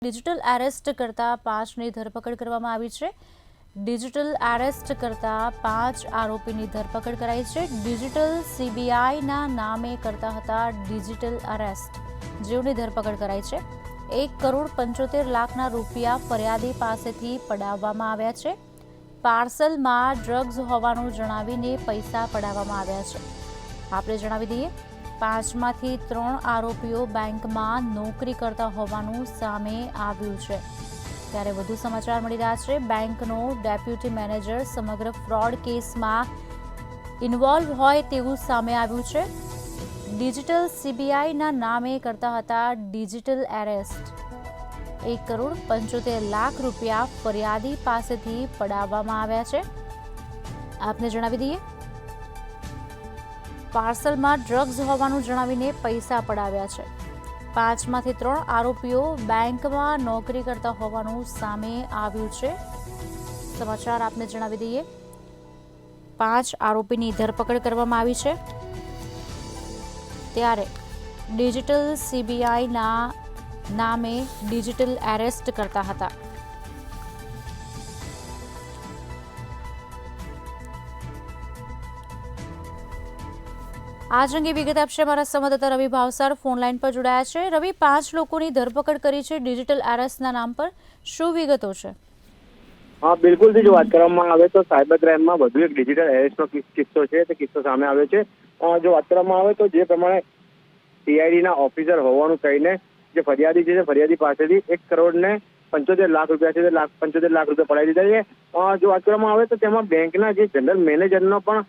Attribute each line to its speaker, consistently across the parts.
Speaker 1: Digital arrest કરતા 5ની ધરપકડ કરવામાં આવી છે। ડિજિટલ એરેસ્ટ કરતા 5 આરોપીની ધરપકડ કરાઈ છે। ડિજિટલ સીબીઆઈના નામે કરતા હતા ડિજિટલ એરેસ્ટ, જેઓની ધરપકડ કરાઈ છે। 1,75,00,000ના રૂપિયા ફરિયાદી પાસેથી પડાવવામાં આવ્યા છે। પાર્સલમાં ડ્રગ્સ હોવાનું જણાવીને પૈસા પડાવવામાં આવ્યા છે। આપણે જણાવી દઈએ, 5માંથી 3 આરોપીઓ બેંકમાં નોકરી કરતા હોવાનું સામે આવ્યું છે। ત્યારે વધુ સમાચાર મળી રહ્યા છે। બેંકનો ડેપ્યુટી મેનેજર સમગ્ર ફ્રોડ કેસમાં ઇન્વોલ્વ હોય તેવું સામે આવ્યું છે। ડિજિટલ સીબીઆઈના નામે કરતા હતા ડિજિટલ એરેસ્ટ। 1,75,00,000 રૂપિયા ફરિયાદી પાસેથી પડાવવામાં આવ્યા છે। આપને જણાવી દઈએ, પાર્સલમાં ડ્રગ્સ હોવાનું જણાવીને પૈસા પડાવ્યા છે। 5માંથી 3 આરોપીઓ બેંકમાં નોકરી કરતા હોવાનું સામે આવ્યું છે। સમાચાર આપને જણાવી દઈએ, 5 આરોપીની ધરપકડ કરવામાં આવી છે। ત્યારે ડિજિટલ સીબીઆઈના નામે ડિજિટલ એરેસ્ટ કરતા હતા। આજ અંગે વિગત આપશે અમારા સંવાદદાતા રવિ ભાવસાર ફોન લાઈન પર જોડાયા છે। રવિ, 5 લોકોની ધરપકડ કરી છે ડિજિટલ એરેસ્ટના નામ પર, શું વિગતો છે?
Speaker 2: હા, બિલકુલ જો વાત કરવામાં આવે તો સાયબર ક્રાઇમમાં વધુ એક ડિજિટલ એરેસ્ટનો કિસ્સો છે, તે કિસ્સો સામે આવ્યો છે। જો વાત કરવામાં આવે તો જે પ્રમાણે સીઆઈડીના ઓફિસર હોવાનું કહીને જે ફરિયાદી છે, ફરિયાદી પાસેથી 1,75,00,000 રૂપિયા છે, 1,75,00,000 રૂપિયા પડાવી દીધા છે। જો વાત કરવામાં આવે તો તેમાં બેંકના જે જનરલ મેનેજરનો પણ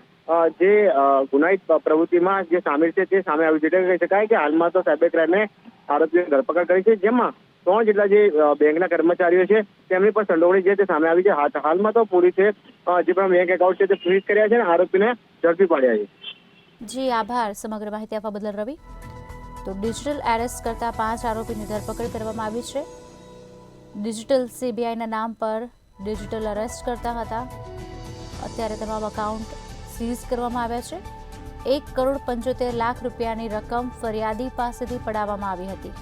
Speaker 2: જે ગુનાહિત પ્રવૃત્તિમાં જે સામેલ છે તે સામે આવ્યું છે। એટલે કહી શકાય કે હાલમાં તો સાયબર ક્રાઇમે આરોપીઓની ધરપકડ કરી છે, જેમાં 3 જેટલા જે બેંકના કર્મચારીઓ છે તેમની પણ સંડોવણી છે તે સામે આવી છે। હાલમાં તો પોલીસે જે પણ બેંક એકાઉન્ટ છે તે ફ્રીઝ કર્યા છે અને આરોપીને ઝડપી પાડ્યા છે।
Speaker 1: જી આભાર સમગ્ર માહિતી આપવા બદલ રવિ। તો ડિજિટલ એરેસ્ટ કરતા 5 આરોપીની ધરપકડ કરવામાં આવી છે। ડિજિટલ સીબીઆઈના નામ પર ડિજિટલ એરેસ્ટ કરતા હતા। અત્યારે તમામ અકાઉન્ટ સીઝ કરવામાં આવ્યા છે। 1,75,00,000 રૂપિયાની રકમ ફરિયાદી પાસેથી પડાવવામાં આવી હતી।